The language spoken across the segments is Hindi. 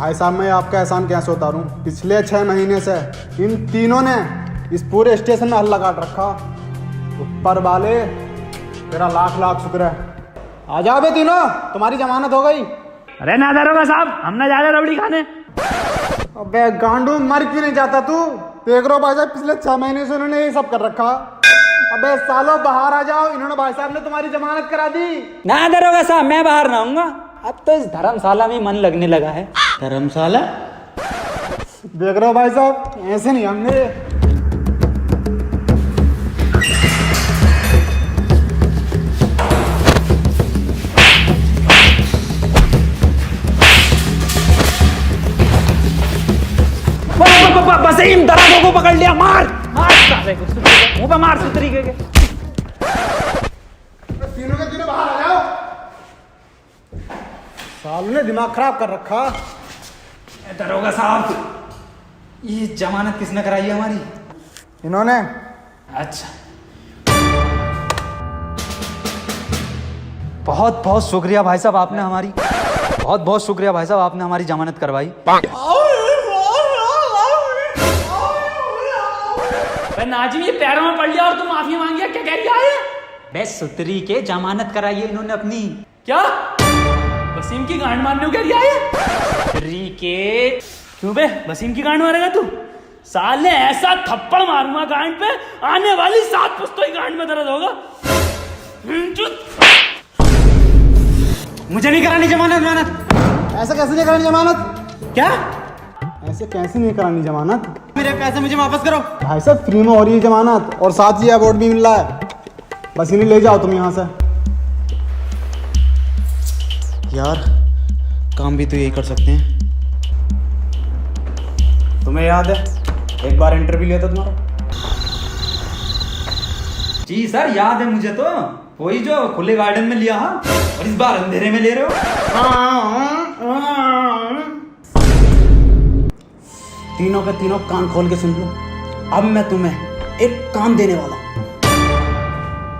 भाई साहब मैं आपका एहसान कैसे उतारूं? पिछले 6 महीने से इन तीनों ने इस पूरे स्टेशन में हल्ला काट रखा। ऊपर वाले तेरा लाख लाख शुक्र है। आ जाओ बे तीनों, तुम्हारी जमानत हो गई। अरे ना दरोगा साहब, हम ना जा रहे रबड़ी खाने। अबे गांडू, मर क्यों नहीं जाता तू? देख रहे हो भाई साहब, पिछले 6 महीने से उन्होंने ये सब कर रखा। अबे सालों बाहर आ जाओ, इन्होंने भाई साहब ने तुम्हारी जमानत करा दी। ना दरोगा साहब, मैं बाहर ना आऊंगा। अब तो इस धर्मशाला में मन लगने लगा है। धर्मशाला देख रहे हो भाई साहब, ऐसे नहीं हमने। वसीम दरोगा को पकड़ लिया, मार मार साले को, मुंह पे मार सुतरी के। तीनों के तीनों बाहर आ जाओ। सालों ने दिमाग खराब कर रखा। दरोगा साहब, ये जमानत किसने कराई है हमारी? इन्होंने। अच्छा, बहुत बहुत शुक्रिया भाई साहब, आपने हमारी बहुत बहुत शुक्रिया भाई साहब, आपने हमारी जमानत करवाई। नाजिम, ये पैरों में पड़ लिया और तुम माफी मांगी, क्या कह रही है? बे सुतरी के जमानत कराई है इन्होंने अपनी। क्या वसीम की गांड मारने को कह रही है? सुतरी के क्यों बे, वसीम की गांड मारेगा तू? साले ऐसा थप्पड़ मारूंगा गांड पे, आने वाली 7 पुश्तों की गांड में दर्द होगा। मुझे नहीं करानी जमानत। ऐसे कैसे नहीं करानी जमानत? क्या? ऐसे कैसे नहीं करानी जमानत? मेरे पैसे मुझे वापस करो। भाई साहब फ्री में हो रही है जमानत, और साथ ही अवार्ड भी मिल रहा है। बस इन्हें ले जाओ तुम यहाँ से। यार काम भी तो यही कर सकते हैं। तुम्हें याद है एक बार इंटरव्यू लिया था तुम्हारा? जी सर, याद है मुझे तो। वही जो खुले गार्डन में लिया, हाँ, और इस बार अंधेरे में ले रहे हो। तीनों के तीनों कान खोल के सुन लो। अब मैं तुम्हें एक काम देने वाला हूं।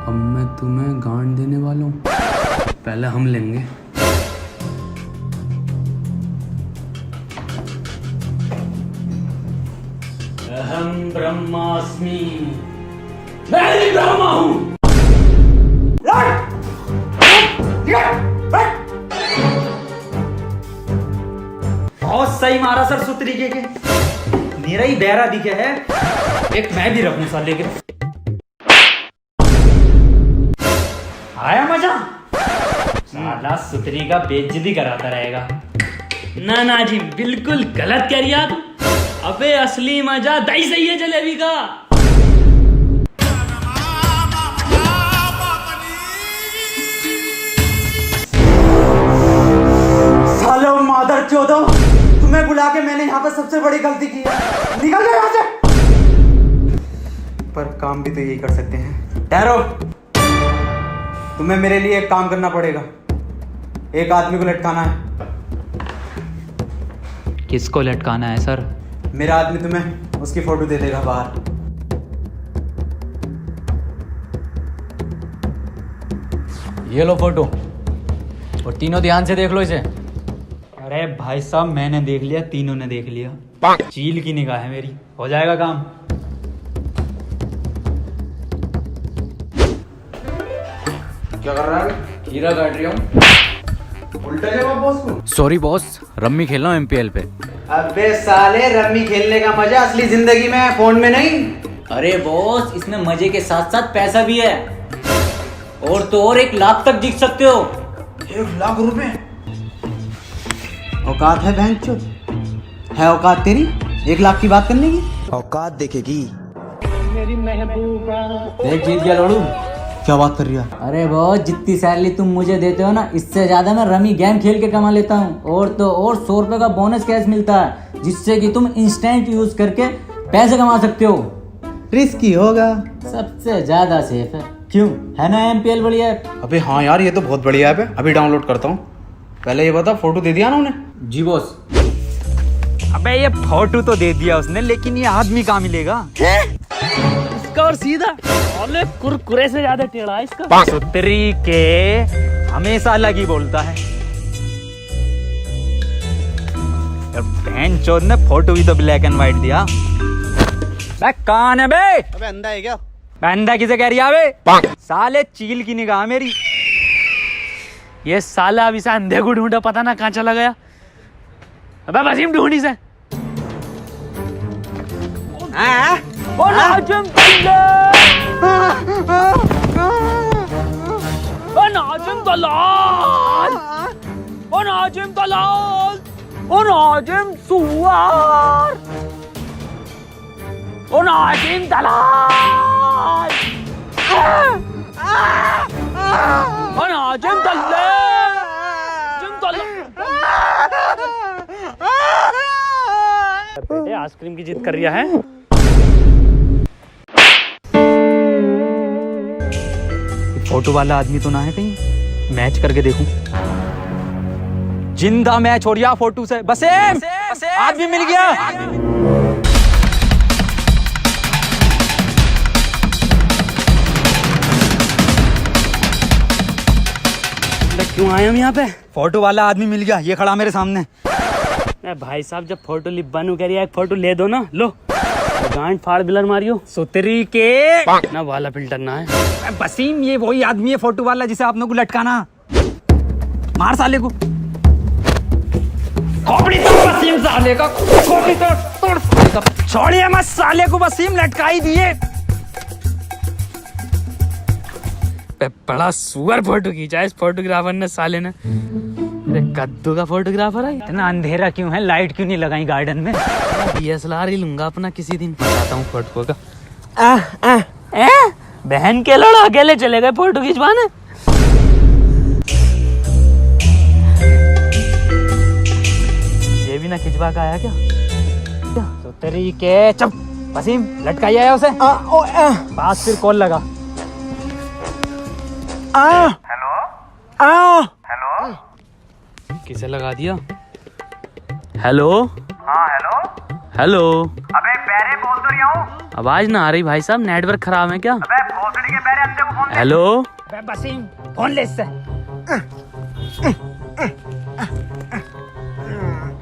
अब मैं तुम्हें गांड देने वाला हूँ। पहले हम लेंगे। अहम ब्रह्मास्मि, मैं ही ब्रह्मा हूं। बहुत सही मारा सर सुतरी के। मेरा ही बहरा दिखे है, एक मैं भी रखूं साले के। आया मजा? साला सुतरी का बेइज्जती कराता रहेगा। ना ना जी, बिल्कुल गलत कह रही आप। अबे असली मजा दही सही है जलेबी का। सालो मादर चौदो, तुम्हें बुला के मैंने यहाँ पे सबसे बड़ी गलती की है। निकल जाओ यहाँ से। पर काम भी तो यही कर सकते हैं। ठहरो, तुम्हें मेरे लिए एक काम करना पड़ेगा। एक आदमी को लटकाना है। किसको लटकाना है सर? मेरा आदमी तुम्हें उसकी फोटो दे देगा बाहर। ये लो फोटो, और तीनों ध्यान से देख लो इसे। अरे भाई साहब, मैंने देख लिया, तीनों ने देख लिया। चील की निगाह है मेरी, हो जाएगा काम। क्या कर रहा है? हीरा काट रही हूँ। उल्टा जवाब बॉस को। सॉरी बॉस, रम्मी खेल रहा हूँ MPL पे। अबे साले, रम्मी खेलने का मजा असली जिंदगी में है, फोन में नहीं। अरे बॉस, इसमें मजे के साथ साथ पैसा भी है, और तो और 1 लाख तक जीत सकते हो। 1 लाख रुपए? औकात है बैंक चो? है औकात तेरी 1 लाख की बात करने की? औकात देखेगी। देख जीत गया लोड़ू। क्या बात कर रही है? अरे बॉस, जितनी सैलरी तुम मुझे देते हो ना, इससे ज्यादा मैं रमी गेम खेल के कमा लेता हूँ। और तो और 100 रुपए का बोनस कैश मिलता है, जिससे कि तुम इंस्टेंट यूज करके पैसे कमा सकते हो। रिस्की होगा। सबसे ज्यादा सेफ है, क्यों? है ना MPL बढ़िया ऐप? अबे हाँ यार, ये तो बहुत बढ़िया ऐप है। अभी डाउनलोड करता हूँ। पहले ये बता, फोटो दे दिया ना उन्हें? जी बॉस। अबे ये फोटो तो दे दिया उसने, लेकिन ये आदमी कहाँ मिलेगा? इसका और सीधा, अरे कुरकुरे से ज्यादा टेढ़ा है इसका। सुतरी के हमेशा अलग ही बोलता है। बहन चोद ने फोटो भी तो ब्लैक एंड व्हाइट दिया। बे कौन है बे? अबे अंधा है क्या? बंदा किसे कह रही है बे? साले चील की निगाह मेरी। ये साला अभी से अंधे को ढूंढा, पता ना कहाँ चला गया। अबे वसीम ढूंढी से। ओ नाजिम ओ नाजिम दलाल, ओ नाजिम दलाल, ओ नाजिम सुअर, ओ नाजिम दलाल, ओ नाजिम दलाल, जिम दलाल। बेटे आइसक्रीम की जिद कर रहा है। फोटो वाला आदमी तो ना है कहीं? मैच करके देखूं। जिंदा मैच हो रहा फोटो से। बसेम आदमी मिल गया। क्यों आए हम यहाँ पे? फोटो वाला आदमी मिल गया, ये खड़ा मेरे सामने। भाई साहब जब फोटो लिबानू कह रही है, एक फोटो ले दो ना। लो गांड फाड़ बिलर मारियो सुतरी के ना, वाला फिल्टर ना है। बसीम ये वही आदमी है फोटो वाला जिसे आपने को लटकाना। मार साले को। खोपड़ी तो बसीम साले का, खोपड़ी तो तोड़ साले का। छोड़िए मत साले को, बसीम लटकाई दिए। बड़ा सुअर फोटो खींचा है इस फोटोग्राफर ने, साले ने। अरे कद्दू का फोटोग्राफर है। इतना अंधेरा क्यों है? लाइट क्यों नहीं लगाई गार्डन में? DSLR ही लूंगा अपना किसी दिन, बताता हूँ फोटो का। बहन के लड़ो अकेले चले गए फोटो खिंचवाने। ये भी ना खिंचवा का आया क्या? तो तेरी के चुप। वसीम लटकाई आया उसे। पास फिर कॉल लगा। हेलो किसे लगा दिया? हेलो। हाँ हेलो। हेलो। अबे पैरे बोल तो रहा हूँ। आवाज ना आ रही भाई साहब, नेटवर्क खराब है क्या? अबे भोसड़ी के पैरे अंधे को फोन दे। हेलो। बसीम फोन ले इससे।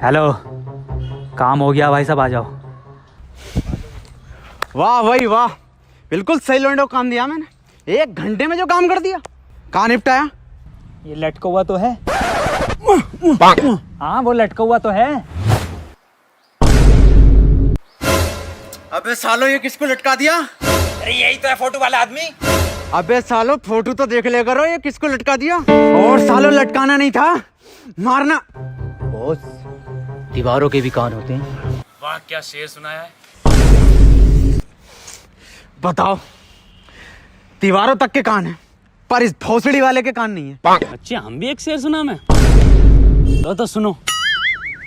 हेलो काम हो गया भाई साहब, आ जाओ। वाह भाई वाह, बिल्कुल सही लोंडो काम दिया मैंने। 1 घंटे में जो काम कर दिया। कहाँ निपटाया? ये लटका हुआ तो है। हाँ वो लटका हुआ तो है। अबे सालो ये किसको लटका दिया? अरे यही तो है फोटो वाला आदमी। अबे सालो फोटो तो देख ले करो, ये किसको लटका दिया? और सालो लटकाना नहीं था, मारना। बॉस दीवारों के भी कान होते हैं। वाह क्या शेर सुनाया है। बताओ, दीवारों तक के कान है पर इस भोसड़ी वाले के कान नहीं है। बच्चे हम भी एक शेर सुना मैं। तो सुनो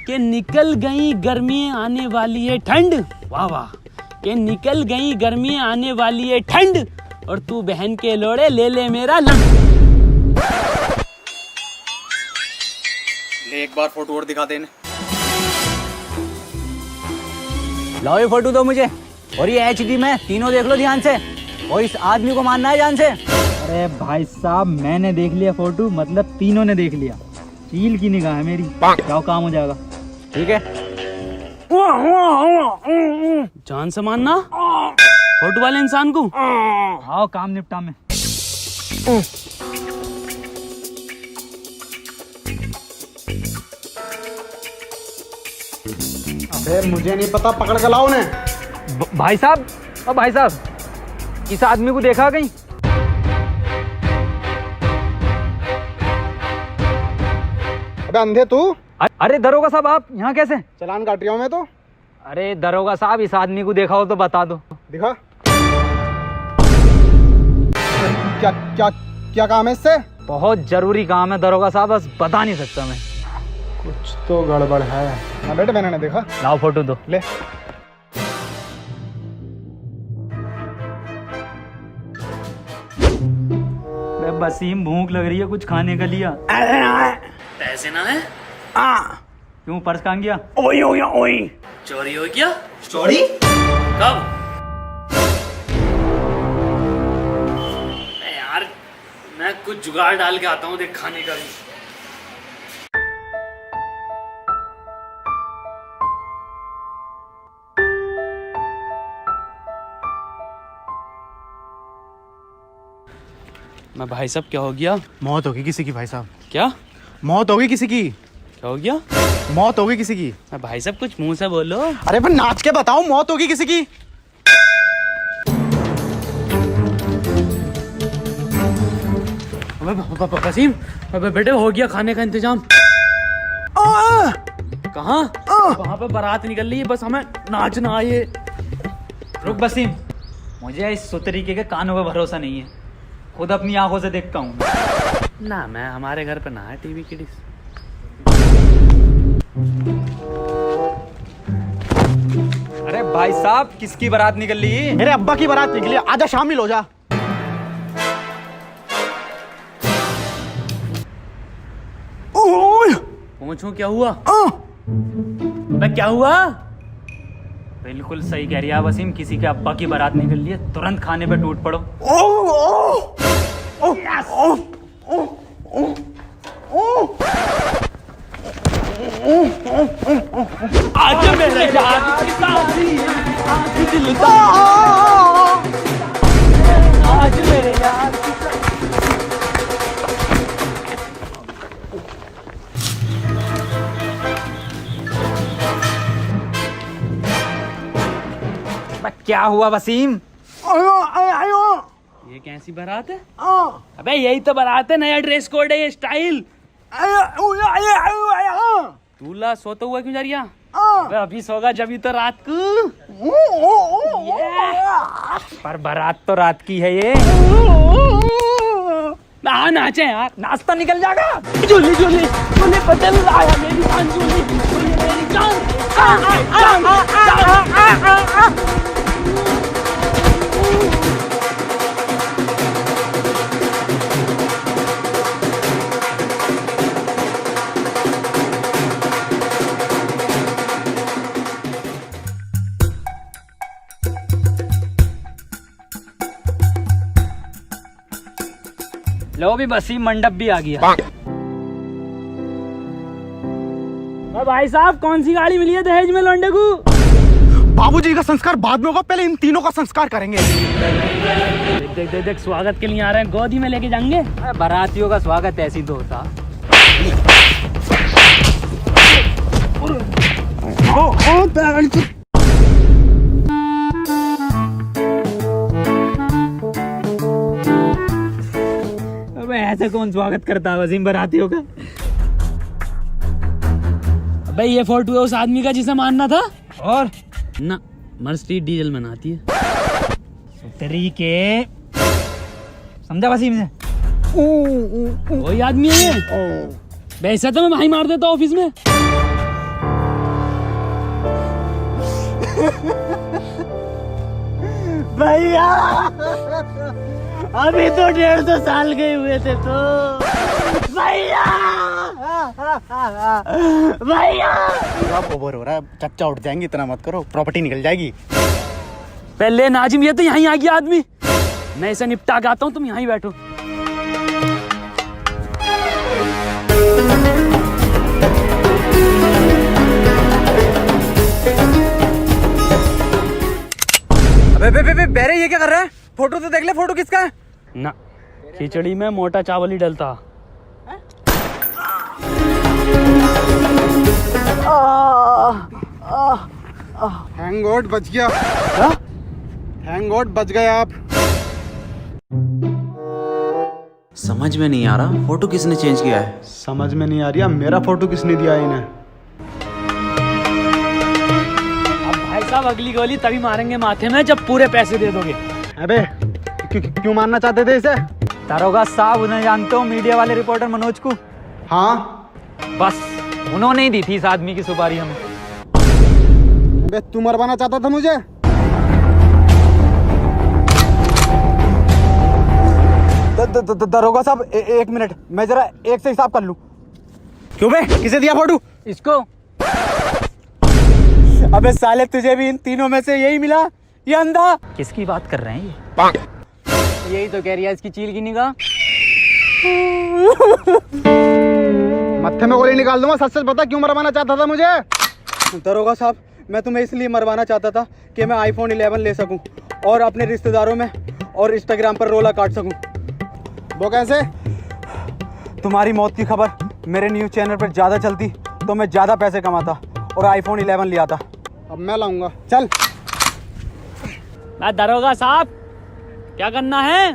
कि निकल गई गर्मी आने वाली है ठंड। वाह वाह। कि निकल गई गर्मी आने वाली है ठंड, और तू बहन के लोड़े ले ले मेरा लंग। ले एक बार फोटो और दिखा देने। लाओ ये फोटो दो मुझे, और ये HD में तीनों देख लो ध्यान से, और इस आदमी को मानना है जान से। अरे भाई साहब मैंने देख लिया फोटो, मतलब तीनों ने देख लिया। चील की निगाह है मेरी। जाओ काम हो जाएगा। ठीक है जान से मानना फोटो वाले इंसान को। आओ काम निपटा में। अबे मुझे नहीं पता, पकड़ के लाओ उन्हें। भाई साहब, ओ भाई साहब, इस आदमी को देखा कहीं? अबे अंधे तू, अरे दरोगा साहब आप यहाँ कैसे? चालान काट रहा हूँ मैं तो। अरे दरोगा साहब इस आदमी को देखा हो तो बता दो। दिखा। क्या क्या क्या काम है इससे? बहुत जरूरी काम है दरोगा साहब, बस बता नहीं सकता मैं। कुछ तो गड़बड़ है ना बेटे, मैंने देखा। लाओ फोटो दो। ले। बसीम भूख लग रही है, कुछ खाने का लिया। पैसे ना है? क्यों पर्स कहाँ गया? चोरी हो क्या? चोरी कब? यार मैं कुछ जुगाड़ डाल के आता हूँ, देख खाने का भी। मैं भाई साहब क्या हो गया? मौत होगी किसी की भाई साहब, क्या मौत होगी किसी की, क्या हो गया? मौत होगी किसी की। मैं भाई साहब कुछ मुंह से बोलो। अरे पर नाच के बताओ, मौत होगी किसी की। वसीम, अबे बेटे हो गया खाने का इंतजाम? कहाँ? वहाँ पे बारात निकल रही है, बस हमें नाचना है। रुक वसीम, मुझे इस सुतरीके के कानों पे भरोसा नहीं है, खुद अपनी आंखों से देखता हूँ। ना मैं हमारे घर पे ना है टीवी की डिश। अरे भाई साहब, किसकी बारात निकल रही है? मेरे अब्बा की बारात निकली, आजा शामिल हो जा। पूछूं क्या हुआ? मैं क्या हुआ? बिल्कुल सही कह रही है वसीम, किसी के अब्बा की बारात निकल रही है, तुरंत खाने पे टूट पड़ो। आज मेरे यार की शादी, आज दिल का, आज मेरे यार की क्या हुआ वसीम? ये कैसी बारात है? अबे यही तो बारात है, नया ड्रेस कोड है, ये स्टाइल। दूल्हा सोता हुआ क्यों जा रही है? अबे अभी सोगा जब ही तो रात को। पर बारात तो रात की है ये। ना नाचे यार, नाश्ता निकल जाएगा। झूली झूली झूली बदल आया मेरी जान, झूली झूली मेरी जान, लो भी वसीम, मंडप भी आ गया। भाई साहब कौन सी गाड़ी मिली है दहेज में लौंडे को? बाबूजी का संस्कार बाद में होगा, पहले इन तीनों का संस्कार करेंगे। देख देख देख, स्वागत के लिए आ रहे हैं, गोदी में लेके जाएंगे। बारातियों का स्वागत ऐसी ही तो होता। अबे ऐसे कौन स्वागत करता है वसीम बारातियों का? भाई ये फोटो है उस आदमी का जिसे मानना था। और ना मर्सिडीज डीजल बनाती है। तरीके समझा वसीम से? वही आदमी है ये। वैसे तो मैं भाई मार देता ऑफिस में। भैया अभी तो 150 साल के हुए थे तो भैया, भैया अब ओवर हो रहा है, चच्चा उठ जाएंगे, इतना मत करो, प्रॉपर्टी निकल जाएगी। पहले नाजिम, ये तो यहीं आ गया आदमी, मैं इसे निपटा के आता हूँ, तुम यहीं बैठो। अबे बेरे, ये क्या कर रहा है? फोटो तो देख ले, फोटो किसका है? ना खिचड़ी में मोटा चावल ही डलता। थैंक गॉड बच गया। थैंक गॉड बच गए आप। समझ में नहीं आ रहा फोटो किसने चेंज किया है। समझ में नहीं आ रही मेरा फोटो किसने दिया है इन्हें। अब भाई साहब अगली गोली तभी मारेंगे माथे में जब पूरे पैसे दे दोगे। अबे क्यों मारना चाहते थे इसे? दारोगा साहब, उन्हें जानते हो, मीडिया वाले रिपोर्टर मनोज को? हाँ, बस उन्होंने ही दी थी इस आदमी की सुपारी हमें। अबे तू मरवाना चाहता था मुझे? दरोगा साहब एक मिनट, मैं जरा एक से हिसाब कर लूं। क्यों बे, किसे दिया फोटो? इसको। अबे साले, तुझे भी इन तीनों में से यही मिला, ये अंधा? किसकी बात कर रहे हैं ये? यही तो कह रही है इसकी चील की निगाह। मत्थे में गोली निकाल दूंगा, सच सच बता क्यों मरवाना चाहता था मुझे? दरोगा साहब, मैं तुम्हें इसलिए मरवाना चाहता था कि मैं iPhone 11 ले सकूं और अपने रिश्तेदारों में और इंस्टाग्राम पर रोला काट सकूं। वो कैसे? तुम्हारी मौत की खबर मेरे न्यूज़ चैनल पर ज़्यादा चलती तो मैं ज़्यादा पैसे कमाता और आईफोन 11 लिया था। अब मैं लाऊंगा, चल। दरोगा साहब, क्या करना है?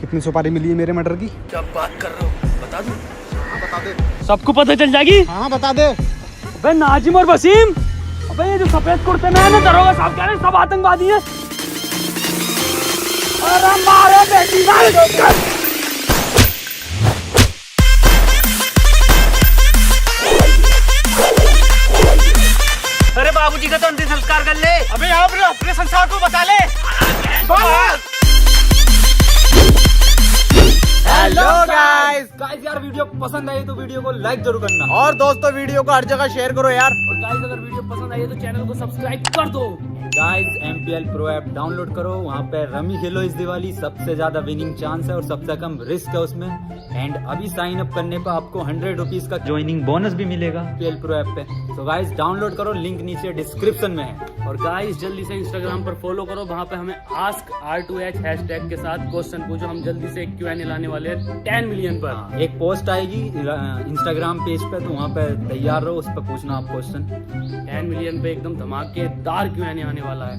कितनी सुपारी मिली है मेरे मटर की? क्या बात कर रहे हो, बता दूं? हाँ बता दे। सबको पता चल जाएगी। हाँ बता दे। अबे नाजिम और वसीम, अबे ये जो सफेद कुर्ते में है ना, दरोगा साहब कह रहे हैं सब आतंकवादी हैं। अरे मारे बेटी मारे। अरे बाबूजी का तो अंतिम संस्कार कर ले। अबे आप अपने संसार को बचा ले। Hello guys. गाइस यार वीडियो पसंद आई तो वीडियो को लाइक जरूर करना। और दोस्तों वीडियो को हर जगह शेयर करो यार। और गाइस अगर वीडियो पसंद आई है तो चैनल को सब्सक्राइब कर दो। Guys MPL Pro app download करो, वहाँ पे रमी खेलो इस दिवाली, सबसे ज्यादा विनिंग चांस है और सबसे कम रिस्क है उसमें। एंड अभी साइन अप करने पर आपको 100 रुपीज का ज्वाइनिंग बोनस भी मिलेगा MPL Pro ऐप पे। तो गाइस डाउनलोड करो, लिंक नीचे डिस्क्रिप्शन में है। और गाइस जल्दी से इंस्टाग्राम पर फॉलो करो, वहाँ पे हमें आस्क R2H हैशटैग के साथ क्वेश्चन पूछो, हम जल्दी से एक Q&A लाने वाले हैं 10 मिलियन पर। एक पोस्ट आएगी इंस्टाग्राम पेज पे, तो वहाँ पे तैयार रहो, उस पर पूछना आप क्वेश्चन। 10 मिलियन पे एकदम धमाकेदार Q&A आने वाला है।